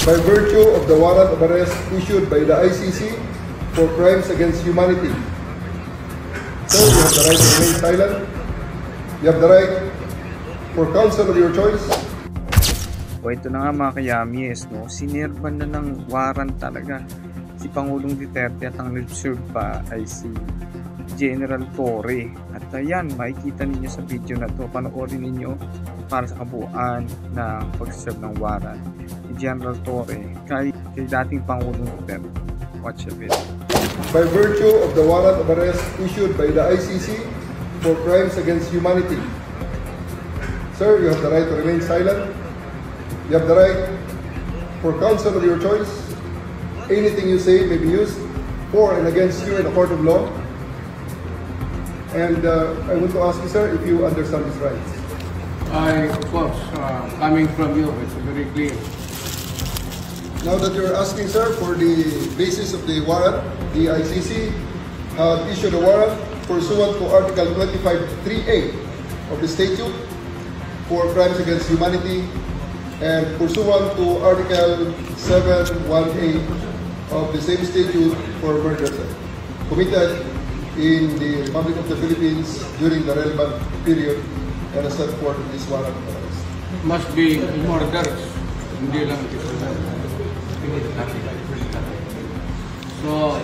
by virtue of the warrant of arrest issued by the ICC for crimes against humanity. Sir, you have the right to remain silent. You have the right for counsel of your choice. O ito na nga mga kayamies, no? Sinerban na ng warrant talaga si Pangulong Duterte at ang nag-serve pa ay si General Torre. At ayan, makikita ninyo sa video na to, panoorin ninyo para sa kabuuan ng pag-serve ng warrant ni General Torre kay dating Pangulong Duterte. Watch the video. By virtue of the warrant of arrest issued by the ICC for crimes against humanity. Sir, you have the right to remain silent. You have the right for counsel of your choice. Anything you say may be used for and against you in a court of law. And I want to ask you, sir, if you understand these rights. Of course, coming from you, it's very clear. Now that you're asking, sir, for the basis of the warrant, the ICC issued a warrant pursuant to Article 25(3)(a) of the statute for crimes against humanity and pursuant to Article 7(1)(a) of the same statute for murder committed in the Republic of the Philippines during the relevant period and as set forth in this warrant of arrest. Must be murders, hindi lang ito. So,